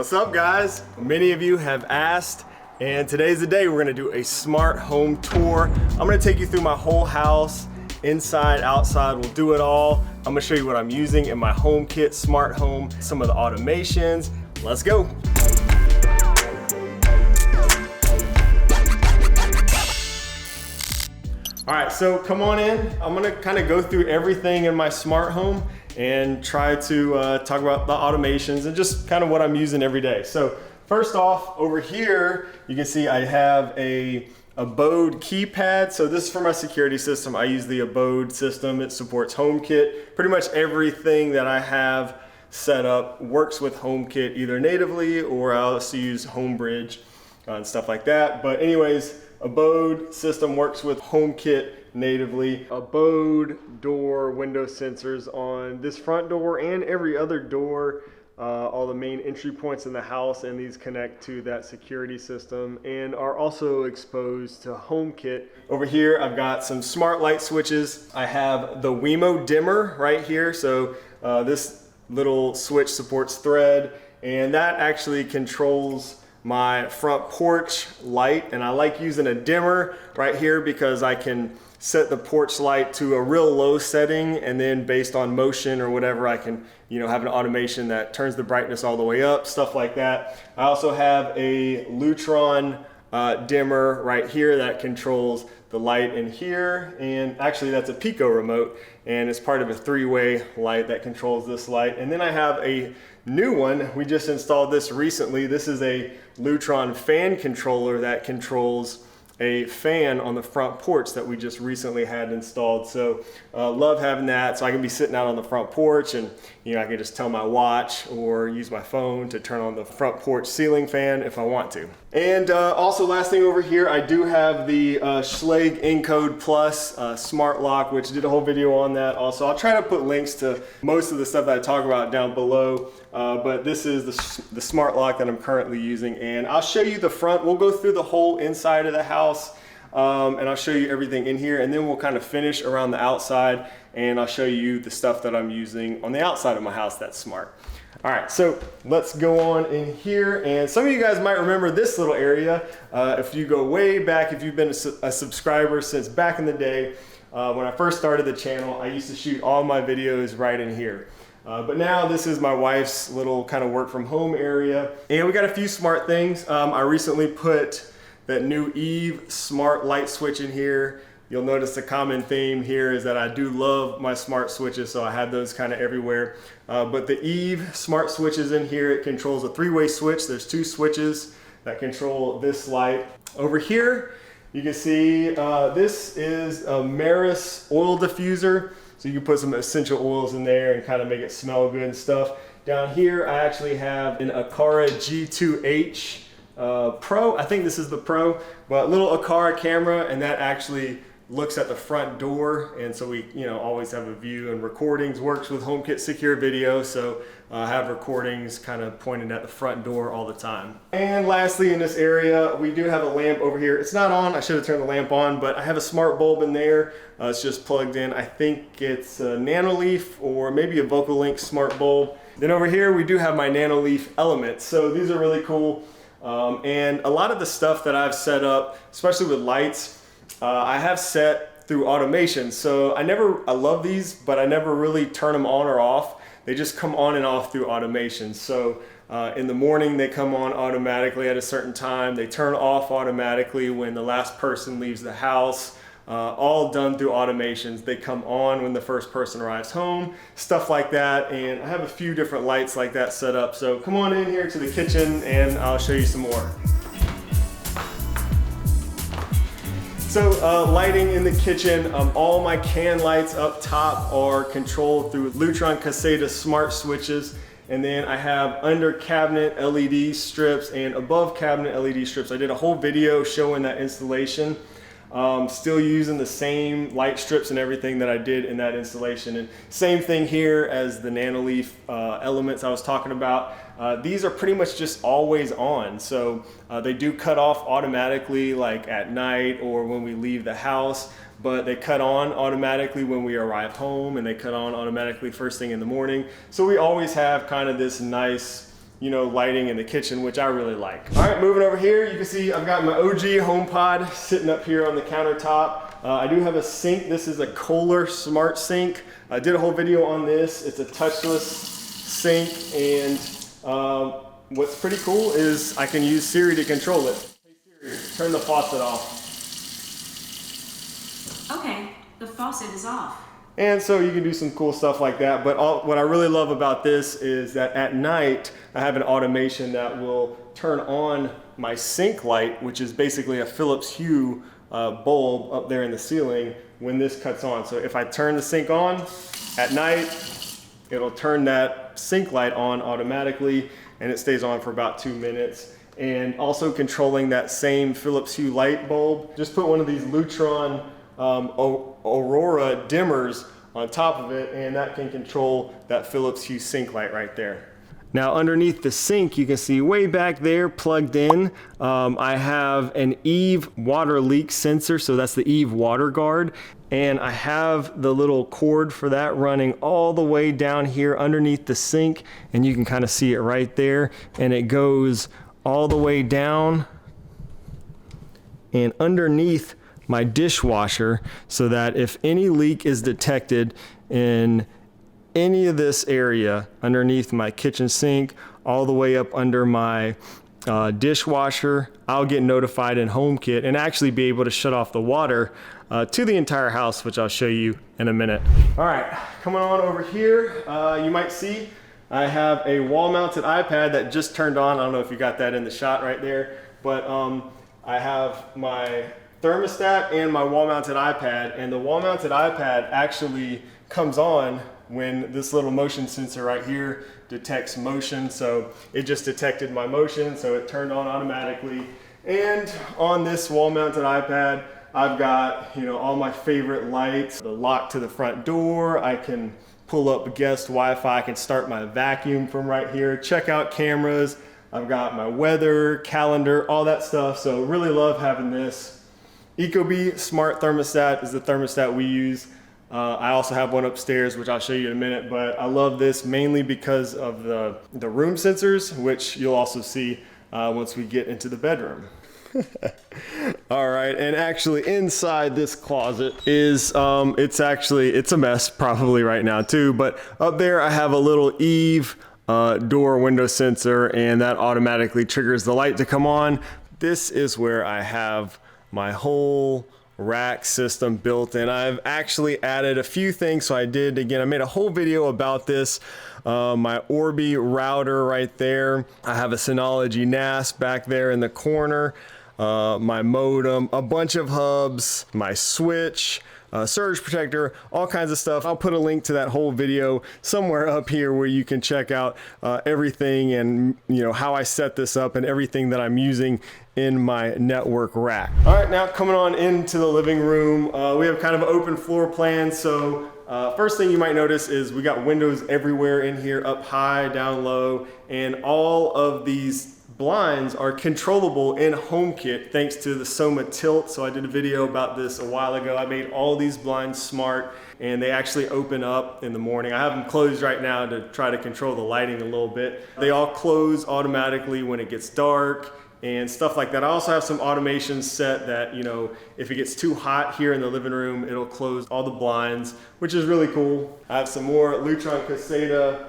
What's up, guys? Many of you have asked, and today's the day we're gonna do a smart home tour. I'm gonna take you through my whole house, inside, outside, we'll do it all. I'm gonna show you what I'm using in my HomeKit smart home, some of the automations. Let's go. All right, so come on in. I'm gonna kind of go through everything in my smart home and try to talk about the automations and just kind of what I'm using every day. So first off, over here, you can see I have a Abode keypad. So this is for my security system. I use the Abode system. It supports HomeKit. Pretty much everything that I have set up works with HomeKit either natively or I also use Homebridge and stuff like that. But anyways, Abode system works with HomeKit natively. Abode door window sensors on this front door and every other door, all the main entry points in the house, and these connect to that security system and are also exposed to HomeKit. Over here, I've got some smart light switches. I have the Wemo dimmer right here. So this little switch supports Thread, and that actually controls my front porch light. And I like using a dimmer right here because I can set the porch light to a real low setting, and then based on motion or whatever, I can, have an automation that turns the brightness all the way up, stuff like that. I also have a Lutron dimmer right here that controls the light in here, and actually that's a Pico remote, and it's part of a three-way light that controls this light. And then I have a new one. We just installed this recently. This is a Lutron fan controller that controls a fan on the front porch that we just recently had installed. So love having that. So I can be sitting out on the front porch and I can just tell my watch or use my phone to turn on the front porch ceiling fan if I want to. And also last thing over here, I do have the Schlage Encode Plus smart lock, which did a whole video on that also. I'll try to put links to most of the stuff that I talk about down below. But this is the smart lock that I'm currently using, and I'll show you the front. We'll go through the whole inside of the house, and I'll show you everything in here, and then we'll kind of finish around the outside, and I'll show you the stuff that I'm using on the outside of my house that's smart. All right, so let's go on in here, and some of you guys might remember this little area. If you go way back, if you've been a subscriber since back in the day, when I first started the channel, I used to shoot all my videos right in here. But now this is my wife's little kind of work from home area. And we got a few smart things. I recently put that new Eve smart light switch in here. You'll notice the common theme here is that I do love my smart switches, so I have those kind of everywhere. But the Eve smart switch is in here. It controls a three-way switch. There's two switches that control this light. Over here, you can see this is a Maris oil diffuser. So you can put some essential oils in there and kind of make it smell good and stuff. Down here, I actually have an Aqara G2H Pro. I think this is the Pro, but little Aqara camera, and that actually looks at the front door. And so we, always have a view, and recordings works with HomeKit secure video. So I have recordings kind of pointed at the front door all the time. And lastly, in this area, we do have a lamp over here. It's not on, I should have turned the lamp on, but I have a smart bulb in there. It's just plugged in. I think it's a Nanoleaf or maybe a VocalLink smart bulb. Then over here, we do have my Nanoleaf elements. So these are really cool. And a lot of the stuff that I've set up, especially with lights, I have set through automation. So I love these, but I never really turn them on or off. They just come on and off through automation. So in the morning, they come on automatically at a certain time. They turn off automatically when the last person leaves the house. All done through automations. They come on when the first person arrives home, stuff like that. And I have a few different lights like that set up. So come on in here to the kitchen and I'll show you some more. So lighting in the kitchen, all my can lights up top are controlled through Lutron Caseta smart switches. And then I have under cabinet LED strips and above cabinet LED strips. I did a whole video showing that installation. Still using the same light strips and everything that I did in that installation. And same thing here as the Nanoleaf elements I was talking about. These are pretty much just always on. So they do cut off automatically like at night or when we leave the house, but they cut on automatically when we arrive home, and they cut on automatically first thing in the morning. So we always have kind of this nice you know, lighting in the kitchen, which I really like. All right, moving over here, you can see I've got my OG HomePod sitting up here on the countertop. I do have a sink. This is a Kohler Smart Sink. I did a whole video on this. It's a touchless sink, and what's pretty cool is I can use Siri to control it. Hey Siri, turn the faucet off. Okay, the faucet is off. And so you can do some cool stuff like that. But what I really love about this is that at night, I have an automation that will turn on my sink light, which is basically a Philips Hue bulb up there in the ceiling when this cuts on. So if I turn the sink on at night, it'll turn that sink light on automatically, and it stays on for about 2 minutes. And also controlling that same Philips Hue light bulb, just put one of these Lutron Aurora dimmers on top of it, and that can control that Philips Hue sink light right there. Now underneath the sink, you can see way back there plugged in, I have an Eve water leak sensor, so that's the Eve water guard, and I have the little cord for that running all the way down here underneath the sink, and you can kind of see it right there, and it goes all the way down and underneath my dishwasher, so that if any leak is detected in any of this area underneath my kitchen sink, all the way up under my dishwasher, I'll get notified in HomeKit and actually be able to shut off the water to the entire house, which I'll show you in a minute. All right, coming on over here, you might see I have a wall-mounted iPad that just turned on. I don't know if you got that in the shot right there, but I have my thermostat and my wall-mounted iPad, and the wall-mounted iPad actually comes on when this little motion sensor right here detects motion. So it just detected my motion, so it turned on automatically. And on this wall-mounted iPad, I've got, you know, all my favorite lights, the lock to the front door. I can pull up guest Wi-Fi. I can start my vacuum from right here, check out cameras. I've got my weather, calendar, all that stuff. So really love having this. Ecobee Smart Thermostat is the thermostat we use. I also have one upstairs, which I'll show you in a minute, but I love this mainly because of the room sensors, which you'll also see once we get into the bedroom. All right, and actually inside this closet is, it's a mess probably right now too, but up there I have a little Eve door window sensor, and that automatically triggers the light to come on. This is where I have my whole rack system built in. I've actually added a few things. So I made a whole video about this. My Orbi router right there. I have a Synology NAS back there in the corner. My modem, a bunch of hubs, my switch, surge protector, all kinds of stuff. I'll put a link to that whole video somewhere up here where you can check out everything, and you know how I set this up and everything that I'm using in my network rack. All right, now coming on into the living room, we have kind of an open floor plan. So first thing you might notice is we got windows everywhere in here, up high, down low, and all of these blinds are controllable in HomeKit thanks to the Soma Tilt. So I did a video about this a while ago. I made all these blinds smart, and they actually open up in the morning. I have them closed right now to try to control the lighting a little bit. They all close automatically when it gets dark and stuff like that. I also have some automations set that, you know, if it gets too hot here in the living room, it'll close all the blinds, which is really cool. I have some more Lutron Caseta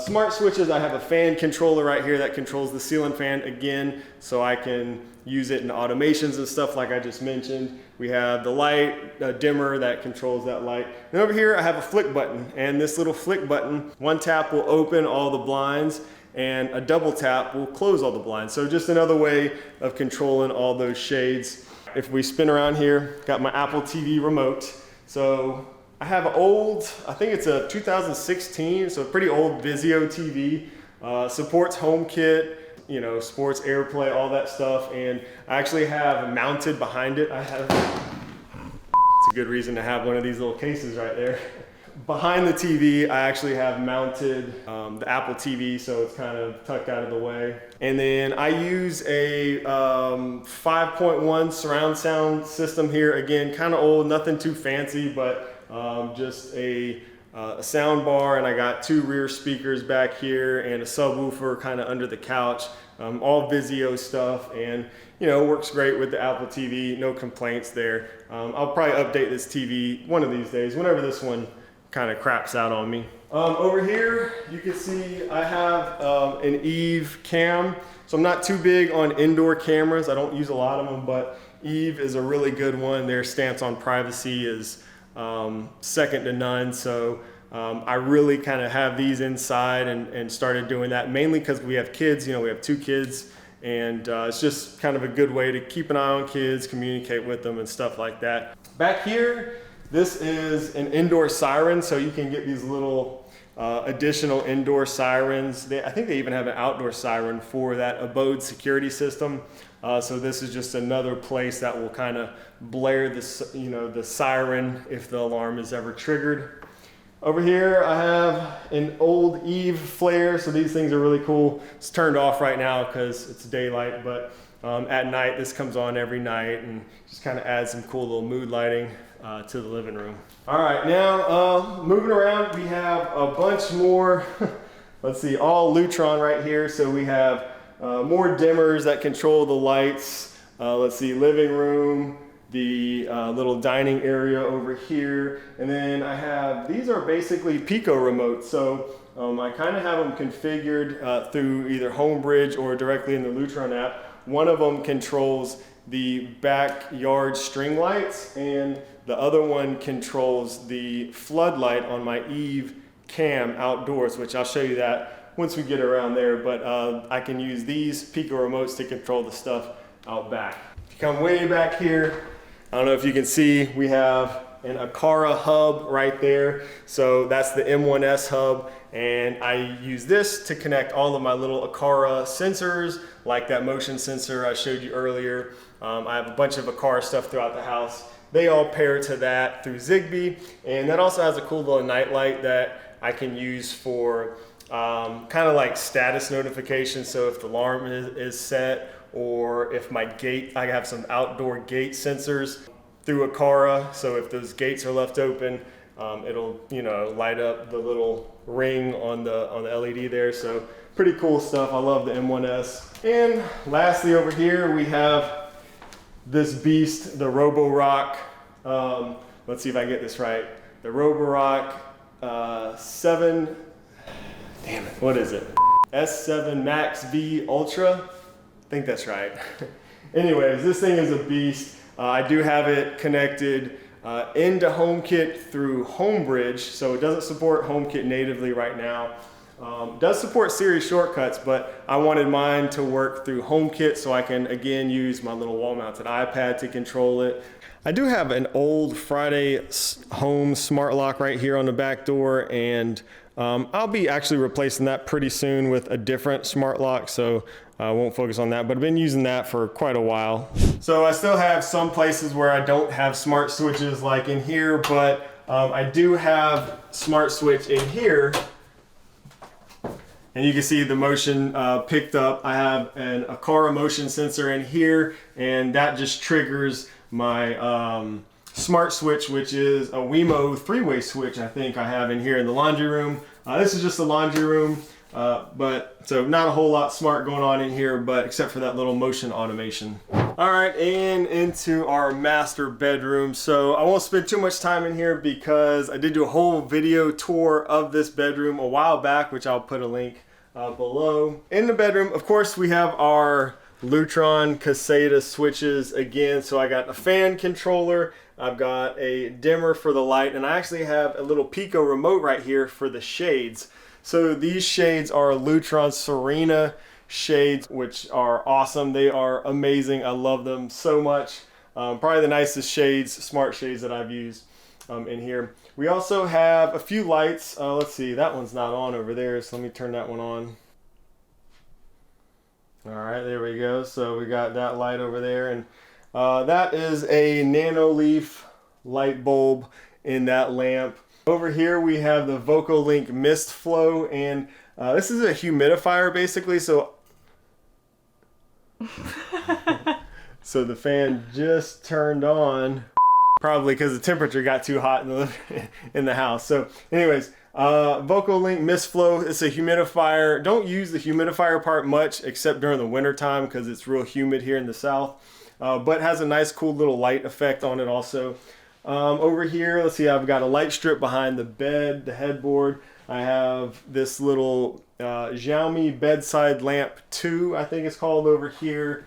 smart switches. I have a fan controller right here that controls the ceiling fan again, so I can use it in automations and stuff like I just mentioned. We have the light dimmer that controls that light. And over here I have a flick button, and this little flick button, one tap will open all the blinds, and a double tap will close all the blinds. So just another way of controlling all those shades. If we spin around here, got my Apple TV remote. So I have an old, I think it's a 2016, so a pretty old Vizio TV. Supports HomeKit, you know, sports AirPlay, all that stuff. And I actually have mounted behind it. It's a good reason to have one of these little cases right there. Behind the TV, I actually have mounted the Apple TV, so it's kind of tucked out of the way. And then I use a 5.1 surround sound system here. Again, kind of old, nothing too fancy, but just a a sound bar, and I got 2 rear speakers back here and a subwoofer kind of under the couch. All Vizio stuff, and you know, works great with the Apple TV, no complaints there. I'll probably update this TV one of these days, whenever this one kind of craps out on me. Over here, you can see I have an Eve cam. So I'm not too big on indoor cameras. I don't use a lot of them, but Eve is a really good one. Their stance on privacy is second to none. So I really kind of have these inside and started doing that mainly because we have kids. You know, we have 2 kids, and it's just kind of a good way to keep an eye on kids, communicate with them and stuff like that. Back here, this is an indoor siren, so you can get these little additional indoor sirens. I think they even have an outdoor siren for that abode security system. So this is just another place that will kind of blare the, you know, the siren if the alarm is ever triggered. Over here I have an old Eve flare, so these things are really cool. It's turned off right now because it's daylight, but at night this comes on every night and just kind of adds some cool little mood lighting to the living room. All right, now moving around, we have a bunch more, let's see, all Lutron right here. So we have more dimmers that control the lights. Let's see, living room, the little dining area over here. And then I have, these are basically Pico remotes. So I kind of have them configured through either Homebridge or directly in the Lutron app. One of them controls the backyard string lights, and the other one controls the floodlight on my Eve cam outdoors, which I'll show you that once we get around there. But I can use these Pico remotes to control the stuff out back. If you come way back here, I don't know if you can see, we have an Aqara hub right there. So that's the M1S hub, and I use this to connect all of my little Aqara sensors, like that motion sensor I showed you earlier. I have a bunch of Aqara stuff throughout the house. They all pair to that through Zigbee, and that also has a cool little night light that I can use for kind of like status notifications. So if the alarm is set, or if my gate, I have some outdoor gate sensors through Aqara, so if those gates are left open, it'll, you know, light up the little ring on the LED there. So pretty cool stuff. I love the M1S. And lastly, over here we have this beast, the RoboRock. Let's see if I get this right. The RoboRock 7. Damn it, what is it? S7 MaxV Ultra. I think that's right. Anyways, this thing is a beast. I do have it connected into HomeKit through Homebridge, so it doesn't support HomeKit natively right now. Does support Siri shortcuts, but I wanted mine to work through HomeKit so I can again use my little wall-mounted iPad to control it. I do have an old Friday Home smart lock right here on the back door, and I'll be actually replacing that pretty soon with a different smart lock, so I won't focus on that, but I've been using that for quite a while. So I still have some places where I don't have smart switches like in here, but I do have smart switch in here. And you can see the motion picked up. I have an Aqara motion sensor in here, and that just triggers my smart switch, which is a Wemo 3-way switch I think I have in here in the laundry room. This is just the laundry room, but so not a whole lot smart going on in here, but except for that little motion automation. All right, and into our master bedroom. So I won't spend too much time in here because I did do a whole video tour of this bedroom a while back, which I'll put a link below. In the bedroom, of course, we have our Lutron Caseta switches again. So I got a fan controller, I've got a dimmer for the light, and I actually have a little Pico remote right here for the shades. So these shades are Lutron Serena shades, which are awesome. They are amazing. I love them so much. Probably the nicest shades, smart shades that I've used in here. We also have a few lights. Let's see, that one's not on over there, so let me turn that one on. All right, there we go. So we got that light over there, and that is a Nanoleaf light bulb in that lamp. Over here we have the VocoLink mist flow, and this is a humidifier basically. So so the fan just turned on. probably because the temperature got too hot in the house. So anyways, VocoLink mist flow, it's a humidifier. Don't use the humidifier part much except during the winter time because it's real humid here in the south, but has a nice cool little light effect on it also. Over here, let's see, I've got a light strip behind the bed, the headboard. I have this little Xiaomi bedside lamp 2, I think it's called, over here.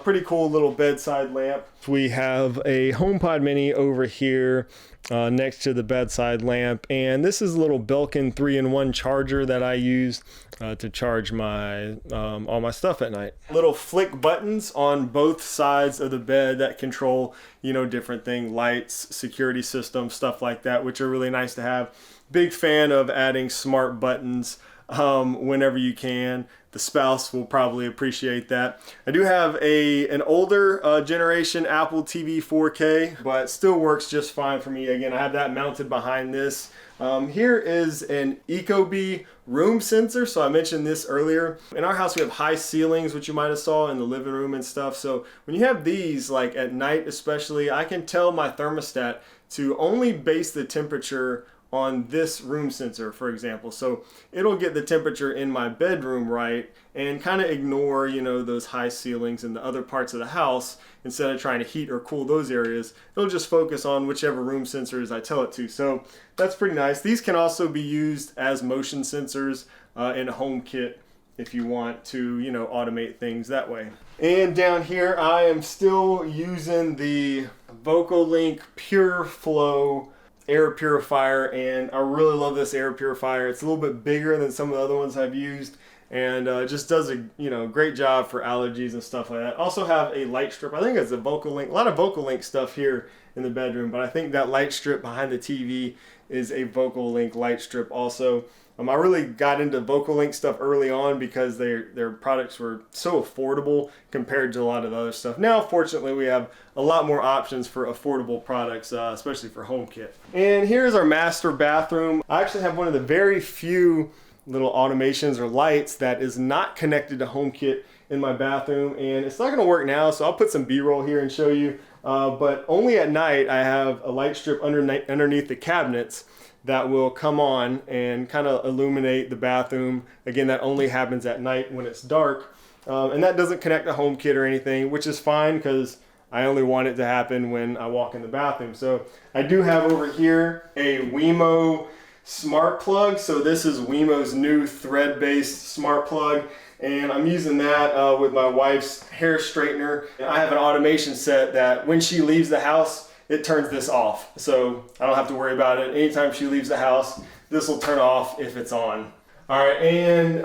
Pretty cool little bedside lamp. We have a HomePod Mini over here next to the bedside lamp, and this is a little Belkin 3-in-1 charger that I use to charge my all my stuff at night. Little flick buttons on both sides of the bed that control, you know, different things, lights, security system, stuff like that, which are really nice to have. Big fan of adding smart buttons whenever you can. The spouse will probably appreciate that. I do have an older generation Apple TV 4K, but still works just fine for me. Again, I have that mounted behind this. Here is an Ecobee room sensor. So I mentioned this earlier. In our house, we have high ceilings, which you might have saw in the living room and stuff. So when you have these, like at night especially, I can tell my thermostat to only base the temperature on this room sensor, for example. So it'll get the temperature in my bedroom right and kind of ignore, you know, those high ceilings and the other parts of the house. Instead of trying to heat or cool those areas, it'll just focus on whichever room sensors I tell it to. So that's pretty nice. These can also be used as motion sensors in a HomeKit if you want to, you know, automate things that way. And down here, I am still using the VocoLink Pure Flow air purifier, and I really love this air purifier. It's a little bit bigger than some of the other ones I've used, and just does a great job for allergies and stuff like that. Also have a light strip. I think it's a VocoLink. A lot of VocoLink stuff here in the bedroom, but I think that light strip behind the TV is a VocoLink light strip also. I really got into VocoLink stuff early on because their products were so affordable compared to a lot of the other stuff. Now, fortunately, we have a lot more options for affordable products, especially for HomeKit. And here's our master bathroom. I actually have one of the very few little automations or lights that is not connected to HomeKit in my bathroom, and it's not going to work now, so I'll put some B-roll here and show you. But only at night I have a light strip underneath the cabinets that will come on and kind of illuminate the bathroom. Again, that only happens at night when it's dark. And that doesn't connect to HomeKit or anything, which is fine because I only want it to happen when I walk in the bathroom. So I do have over here a Wemo smart plug. So this is Wemo's new thread-based smart plug. And I'm using that with my wife's hair straightener. And I have an automation set that when she leaves the house, it turns this off. So I don't have to worry about it. Anytime she leaves the house, this will turn off if it's on. All right, and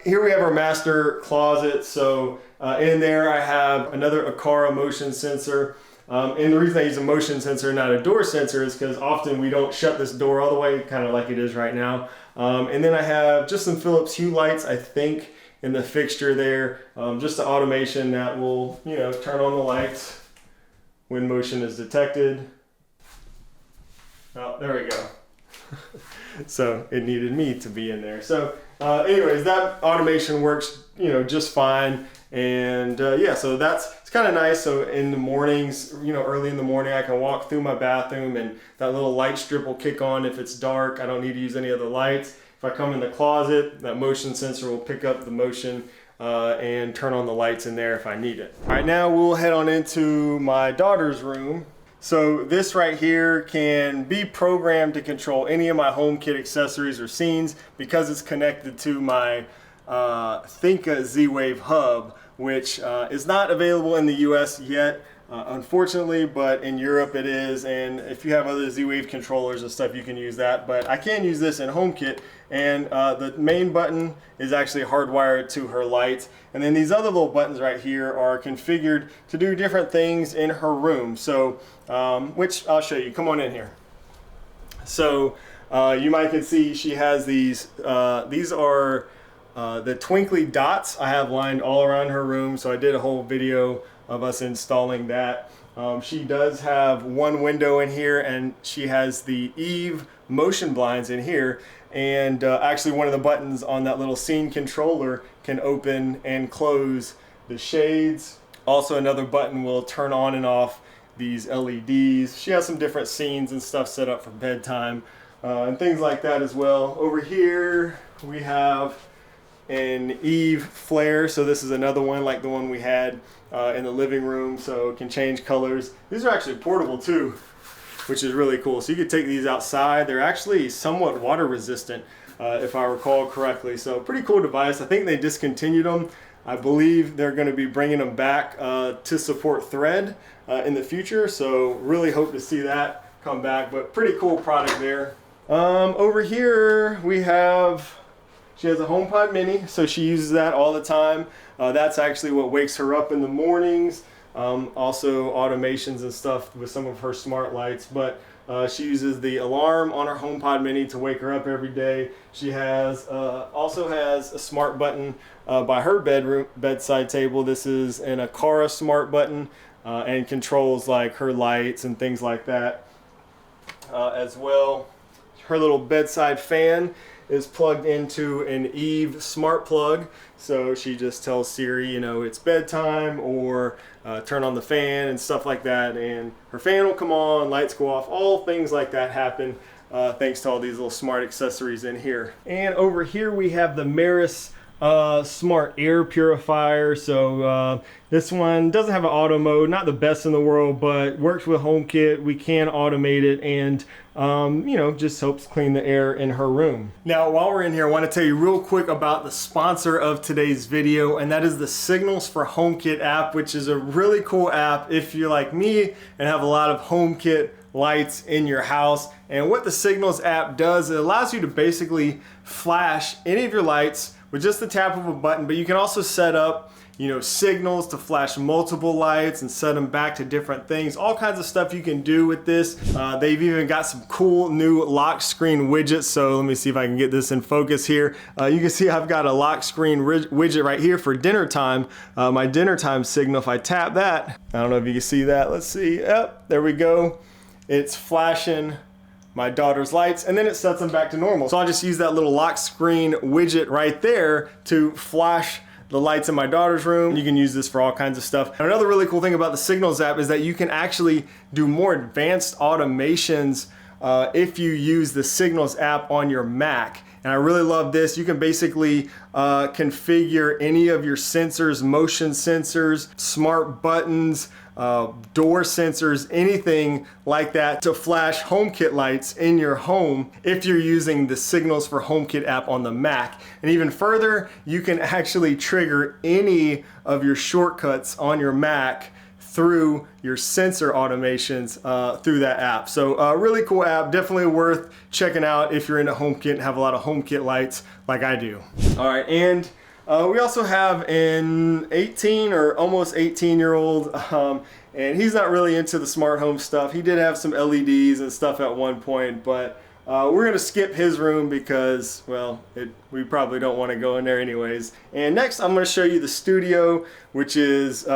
here we have our master closet. So in there I have another Aqara motion sensor. And the reason I use a motion sensor, not a door sensor, is because often we don't shut this door all the way, kind of like it is right now. And then I have just some Philips Hue lights, I think, in the fixture there. Just an automation that will, turn on the lights when motion is detected. Oh, there we go. So it needed me to be in there. So anyways, that automation works, just fine. And yeah, so it's kind of nice. So in the mornings, early in the morning, I can walk through my bathroom and that little light strip will kick on if it's dark. I don't need to use any other lights. If I come in the closet, that motion sensor will pick up the motion and turn on the lights in there if I need it. All right, now we'll head on into my daughter's room. So this right here can be programmed to control any of my HomeKit accessories or scenes because it's connected to my Thinka Z-Wave hub, which is not available in the US yet, unfortunately, but in Europe it is. And if you have other Z-Wave controllers and stuff, you can use that. But I can use this in HomeKit, and the main button is actually hardwired to her light. And then these other little buttons right here are configured to do different things in her room. So, which I'll show you. Come on in here. So you might can see she has these. These are the twinkly dots I have lined all around her room. So I did a whole video of us installing that. She does have one window in here, and she has the Eve motion blinds in here. And actually one of the buttons on that little scene controller can open and close the shades. Also another button will turn on and off these LEDs. She has some different scenes and stuff set up for bedtime and things like that as well. Over here we have an Eve flare, so this is another one like the one we had in the living room, so it can change colors. These are actually portable too, which is really cool. So you could take these outside. They're actually somewhat water resistant, if I recall correctly. So pretty cool device. I think they discontinued them. I believe they're going to be bringing them back to support Thread in the future. So really hope to see that come back, but pretty cool product there. Over here we have, she has a HomePod mini, so she uses that all the time. That's actually what wakes her up in the mornings. Also automations and stuff with some of her smart lights, but she uses the alarm on her HomePod mini to wake her up every day. She has also has a smart button by her bedside table. This is an Aqara smart button and controls like her lights and things like that as well. Her little bedside fan is plugged into an Eve smart plug, so she just tells Siri, you know, it's bedtime, or turn on the fan and stuff like that, and her fan will come on, lights go off, all things like that happen thanks to all these little smart accessories in here. And over here we have the Maris smart air purifier. So this one doesn't have an auto mode, not the best in the world, but works with HomeKit. We can automate it, and you know, just helps clean the air in her room. Now, while we're in here, I want to tell you real quick about the sponsor of today's video, and that is the Signals for HomeKit app, which is a really cool app if you're like me and have a lot of HomeKit lights in your house. And what the Signals app does, it allows you to basically flash any of your lights with just the tap of a button, but you can also set up, you know, signals to flash multiple lights and set them back to different things. All kinds of stuff you can do with this. They've even got some cool new lock screen widgets. So let me see if I can get this in focus here. You can see I've got a lock screen widget right here for dinner time. My dinner time signal, if I tap that, I don't know if you can see that. Let's see. Yep, there we go. It's flashing my daughter's lights, and then it sets them back to normal. So I'll just use that little lock screen widget right there to flash the lights in my daughter's room. You can use this for all kinds of stuff. And another really cool thing about the Signals app is that you can actually do more advanced automations if you use the Signals app on your Mac. And I really love this. You can basically configure any of your sensors, motion sensors, smart buttons, door sensors, anything like that to flash HomeKit lights in your home if you're using the Signals for HomeKit app on the Mac. And even further, you can actually trigger any of your shortcuts on your Mac through your sensor automations through that app. So a really cool app, definitely worth checking out if you're into HomeKit and have a lot of HomeKit lights like I do. All right, and we also have an 18 or almost 18-year-old, and he's not really into the smart home stuff. He did have some LEDs and stuff at one point, but we're gonna skip his room because, well, we probably don't want to go in there anyways. And next I'm gonna show you the studio, which is,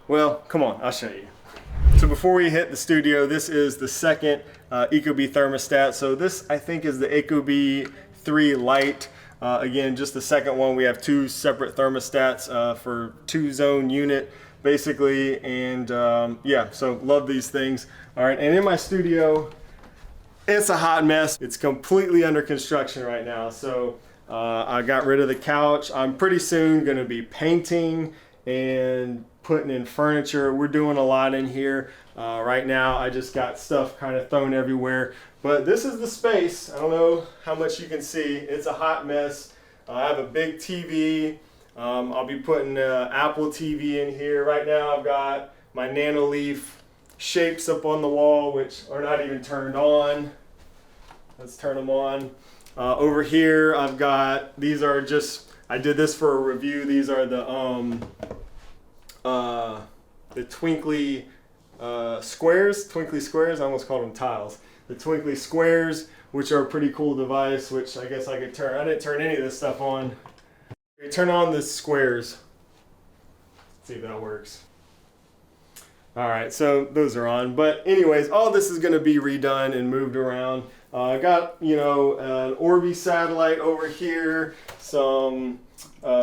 well, come on, I'll show you. So before we hit the studio, this is the second Ecobee thermostat. So this, I think, is the Ecobee 3 Lite. Again, just the second one. We have two separate thermostats for 2-zone unit, basically. And yeah, so love these things. All right, and in my studio, it's a hot mess. It's completely under construction right now. So I got rid of the couch. I'm pretty soon gonna be painting and putting in furniture. We're doing a lot in here. Right now, I just got stuff kind of thrown everywhere. But this is the space. I don't know how much you can see. It's a hot mess. I have a big TV. I'll be putting Apple TV in here. Right now, I've got my Nanoleaf shapes up on the wall, which are not even turned on. Let's turn them on. Over here, I've got, these are just, I did this for a review. These are the Twinkly squares. Twinkly squares, I almost called them tiles. The Twinkly squares, which are a pretty cool device, which I guess I could turn. I didn't turn any of this stuff on. Turn on the squares. Let's see if that works. All right, so those are on. But anyways, all this is gonna be redone and moved around. I got, you know, an Orbi satellite over here, some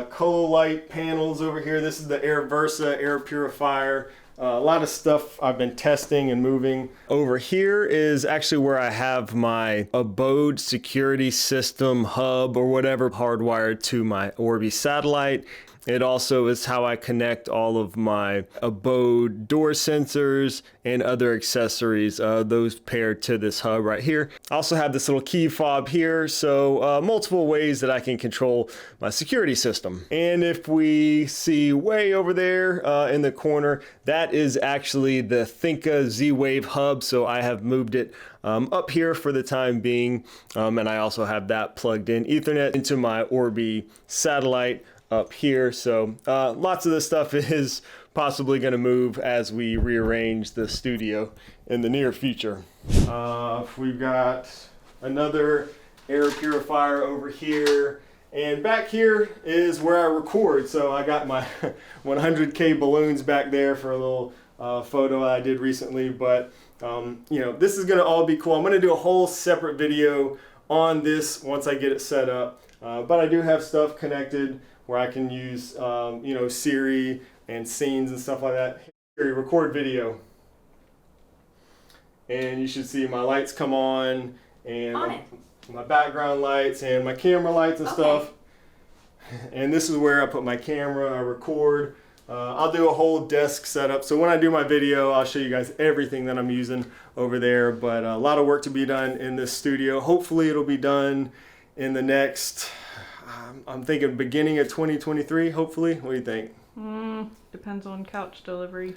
Colo light panels over here. This is the Air Versa air purifier. A lot of stuff I've been testing and moving. Over here is actually where I have my Abode security system hub or whatever hardwired to my Orbi satellite. It also is how I connect all of my Abode door sensors and other accessories, those paired to this hub right here. I also have this little key fob here, so multiple ways that I can control my security system. And if we see way over there in the corner, that is actually the Thinka Z-Wave hub, so I have moved it up here for the time being, and I also have that plugged in Ethernet into my Orbi satellite up here. So lots of this stuff is possibly going to move as we rearrange the studio in the near future. We've got another air purifier over here, and back here is where I record. So I got my 100K balloons back there for a little photo I did recently, but you know, this is going to all be cool. I'm going to do a whole separate video on this once I get it set up, but I do have stuff connected where I can use, you know, Siri and scenes and stuff like that. Siri, record video. And you should see my lights come on, and my background lights and my camera lights and stuff. And this is where I put my camera, I record. I'll do a whole desk setup. So when I do my video, I'll show you guys everything that I'm using over there. But a lot of work to be done in this studio. Hopefully it'll be done in the next, I'm thinking beginning of 2023, hopefully. What do you think? Depends on couch delivery.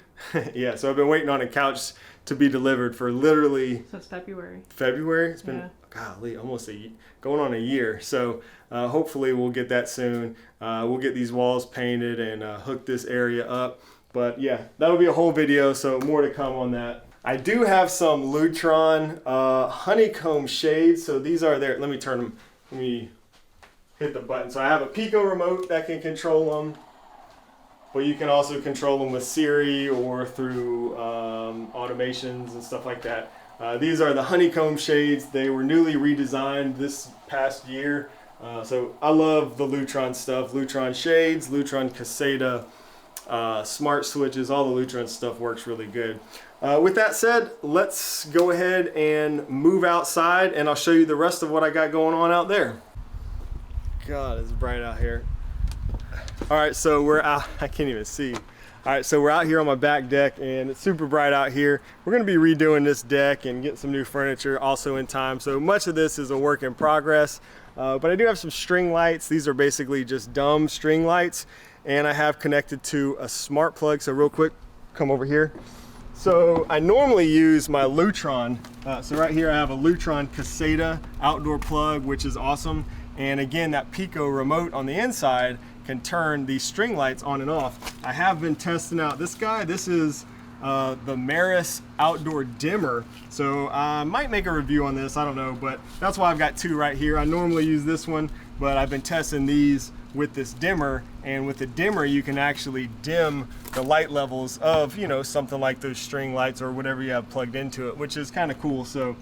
Yeah, so I've been waiting on a couch to be delivered for literally... Since February. February? It's been, golly, almost going on a year. So hopefully we'll get that soon. We'll get these walls painted and hook this area up. But yeah, that'll be a whole video, so more to come on that. I do have some Lutron honeycomb shades. So these are there. Let me turn them. Let me hit the button. So I have a Pico remote that can control them, but you can also control them with Siri or through automations and stuff like that. These are the honeycomb shades. They were newly redesigned this past year. So I love the Lutron stuff. Lutron shades, Lutron Caseta, smart switches, all the Lutron stuff works really good. With that said, let's go ahead and move outside, and I'll show you the rest of what I got going on out there. God, it's bright out here. All right, so we're out. I can't even see. All right, so we're out here on my back deck, and it's super bright out here. We're gonna be redoing this deck and get some new furniture also in time. So much of this is a work in progress, but I do have some string lights. These are basically just dumb string lights, and I have connected to a smart plug. So real quick, come over here. So I normally use my Lutron. So right here I have a Lutron Caseta outdoor plug, which is awesome. And again, that Pico remote on the inside can turn these string lights on and off. I have been testing out this guy. This is the Maris outdoor dimmer. So I might make a review on this, I don't know, but that's why I've got two right here. I normally use this one, but I've been testing these with this dimmer, and with the dimmer you can actually dim the light levels of, you know, something like those string lights or whatever you have plugged into it, which is kind of cool. So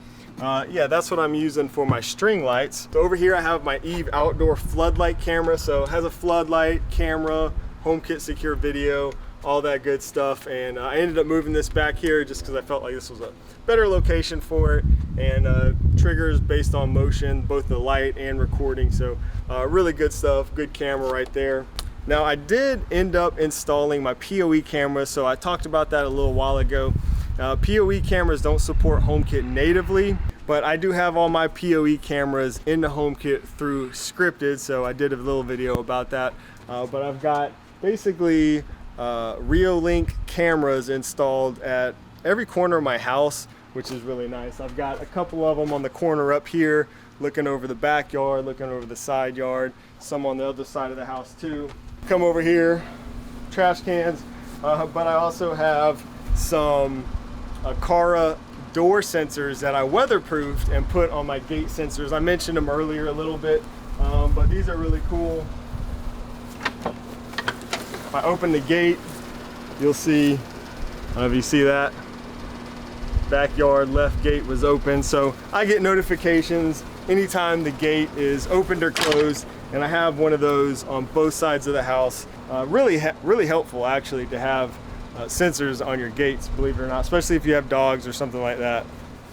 yeah, that's what I'm using for my string lights. So over here I have my Eve outdoor floodlight camera. So it has a floodlight, camera, HomeKit secure video, all that good stuff. And I ended up moving this back here just because I felt like this was a better location for it. And triggers based on motion, both the light and recording. So really good stuff, good camera right there. Now I did end up installing my PoE camera. So I talked about that a little while ago. PoE cameras don't support HomeKit natively, but I do have all my PoE cameras in the HomeKit through scripted, so I did a little video about that. But I've got basically Reolink cameras installed at every corner of my house, which is really nice. I've got a couple of them on the corner up here, looking over the backyard, looking over the side yard, some on the other side of the house too. Come over here, trash cans, but I also have some Akara door sensors that I weatherproofed and put on my gate sensors. I mentioned them earlier a little bit, but these are really cool. If I open the gate, you'll see, I don't know if you see that, backyard left gate was open. So I get notifications anytime the gate is opened or closed, and I have one of those on both sides of the house. Really helpful actually to have sensors on your gates, believe it or not, especially if you have dogs or something like that.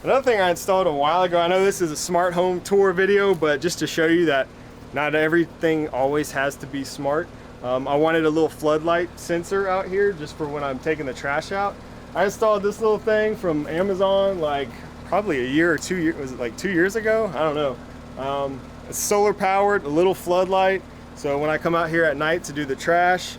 Another thing I installed a while ago, I know this is a smart home tour video, but just to show you that not everything always has to be smart. I wanted a little floodlight sensor out here just for when I'm taking the trash out. I installed this little thing from Amazon like probably a year or 2 years, was it like 2 years ago? I don't know. It's solar powered, a little floodlight. So when I come out here at night to do the trash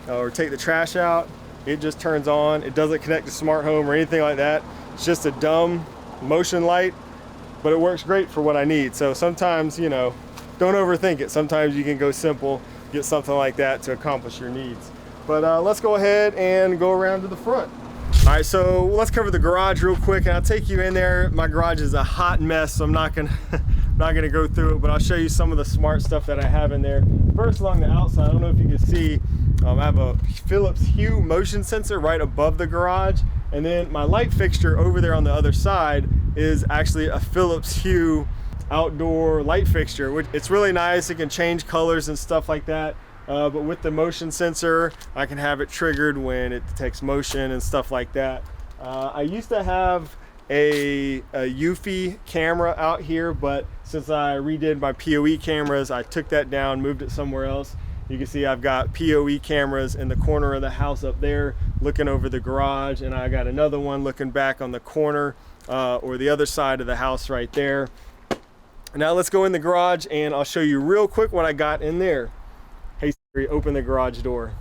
or take the trash out, it just turns on. It doesn't connect to smart home or anything like that. It's just a dumb motion light, but it works great for what I need. So sometimes, you know, don't overthink it. Sometimes you can go simple, get something like that to accomplish your needs. But let's go ahead and go around to the front. All right, so let's cover the garage real quick, and I'll take you in there. My garage is a hot mess, so I'm not gonna go through it, but I'll show you some of the smart stuff that I have in there. First, along the outside, I don't know if you can see, I have a Philips Hue motion sensor right above the garage, and then my light fixture over there on the other side is actually a Philips Hue outdoor light fixture, which it's really nice. It can change colors and stuff like that. But with the motion sensor, I can have it triggered when it detects motion and stuff like that. I used to have a Eufy camera out here, but since I redid my PoE cameras, I took that down, moved it somewhere else. You can see I've got PoE cameras in the corner of the house up there looking over the garage, and I got another one looking back on the corner or the other side of the house right there. Now let's go in the garage and I'll show you real quick what I got in there. Hey Siri, open the garage door.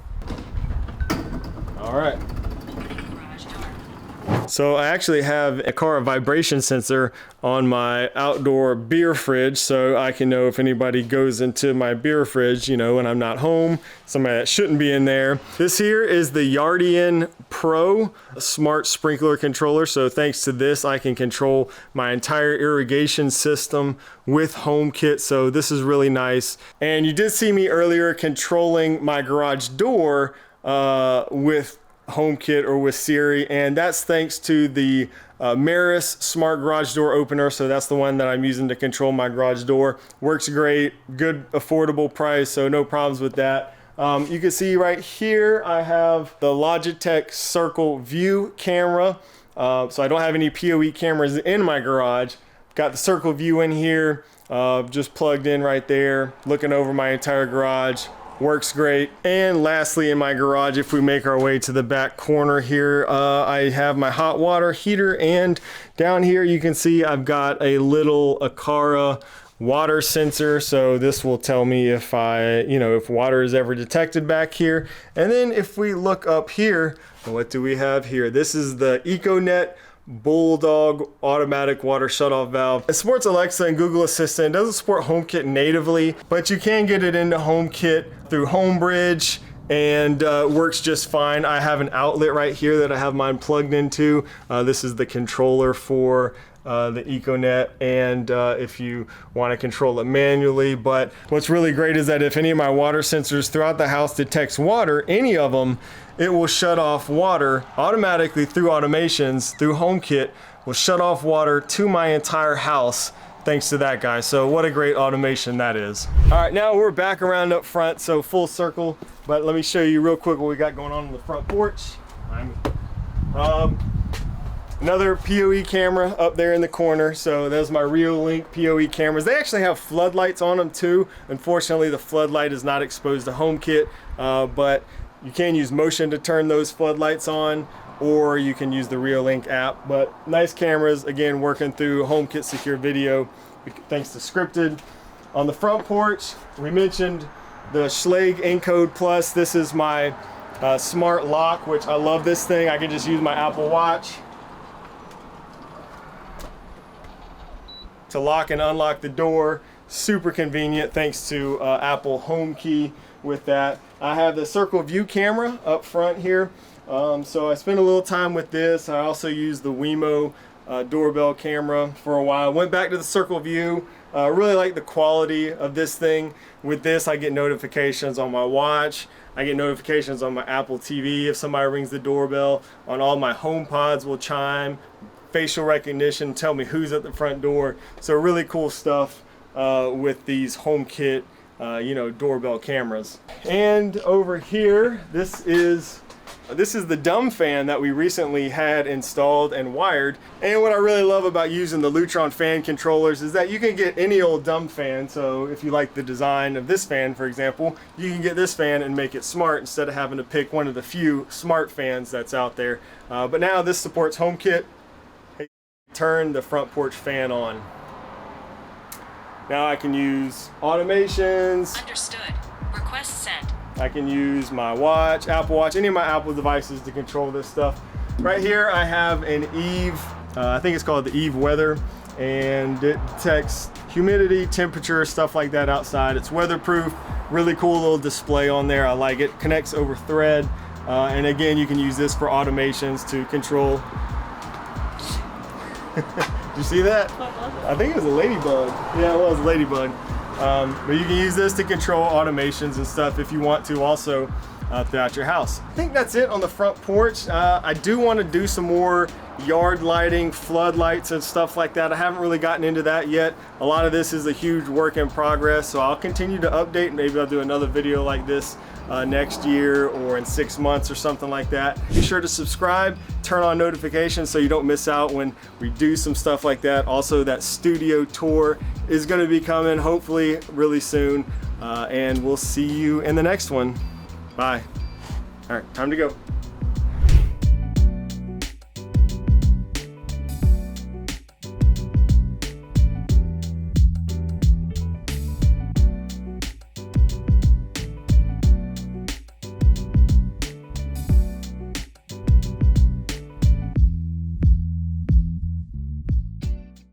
All right. So I actually have a car vibration sensor on my outdoor beer fridge, so I can know if anybody goes into my beer fridge, you know, when I'm not home, somebody that shouldn't be in there. This here is the Yardian Pro smart sprinkler controller. So thanks to this, I can control my entire irrigation system with HomeKit. So this is really nice. And you did see me earlier controlling my garage door with HomeKit or with Siri, and that's thanks to the Maris smart garage door opener. So that's the one that I'm using to control my garage door. Works great, good affordable price, so no problems with that. You can see right here I have the Logitech Circle View camera. So I don't have any PoE cameras in my garage. Got the Circle View in here, just plugged in right there, looking over my entire garage. Works great. And lastly, in my garage, if we make our way to the back corner here, I have my hot water heater, and down here you can see I've got a little Aqara water sensor. So this will tell me if if water is ever detected back here. And then if we look up here, what do we have here? This is the EcoNet Bulldog automatic water shutoff valve. It supports Alexa and Google Assistant. It doesn't support HomeKit natively, but you can get it into HomeKit through Homebridge, and works just fine. I have an outlet right here that I have mine plugged into. This is the controller for the EcoNet, and if you want to control it manually. But what's really great is that if any of my water sensors throughout the house detects water, any of them, it will shut off water automatically through automations, through HomeKit, will shut off water to my entire house thanks to that, guy. So what a great automation that is. All right, now we're back around up front, so full circle, but let me show you real quick what we got going on the front porch. Another PoE camera up there in the corner. So there's my Reolink PoE cameras. They actually have floodlights on them too. Unfortunately, the floodlight is not exposed to HomeKit, but you can use motion to turn those floodlights on, or you can use the Reolink app. But nice cameras, again, working through HomeKit secure video thanks to scripted. On the front porch, we mentioned the Schlage Encode Plus. This is my smart lock, which I love this thing. I can just use my Apple Watch to lock and unlock the door. Super convenient thanks to Apple HomeKey with that. I have the Circle View camera up front here. So I spent a little time with this. I also used the Wemo doorbell camera for a while. Went back to the Circle View. Really like the quality of this thing. With this, I get notifications on my watch. I get notifications on my Apple TV if somebody rings the doorbell. On all my HomePods will chime. Facial recognition, tell me who's at the front door. So really cool stuff with these HomeKit doorbell cameras. And over here, this is This is the dumb fan that we recently had installed and wired. And what I really love about using the Lutron fan controllers is that you can get any old dumb fan. So if you like the design of this fan, for example, you can get this fan and make it smart instead of having to pick one of the few smart fans that's out there. But now this supports HomeKit. Turn the front porch fan on. Now I can use automations. Understood. Request sent. I can use my watch, Apple Watch, any of my Apple devices to control this stuff. Right here I have an Eve, I think it's called the Eve Weather, and it detects humidity, temperature, stuff like that outside. It's weatherproof, really cool little display on there. I like it. Connects over Thread, and again, you can use this for automations to control. Did you see that? I think it was a ladybug. Yeah, it was a ladybug. But you can use this to control automations and stuff if you want to also throughout your house. I think that's it on the front porch. I do want to do some more yard lighting, floodlights and stuff like that. I haven't really gotten into that yet. A lot of this is a huge work in progress, so I'll continue to update. Maybe I'll do another video like this next year or in 6 months or something like that. Be sure to subscribe, turn on notifications so you don't miss out when we do some stuff like that. Also, that studio tour is going to be coming hopefully really soon, and we'll see you in the next one. Bye. All right, time to go.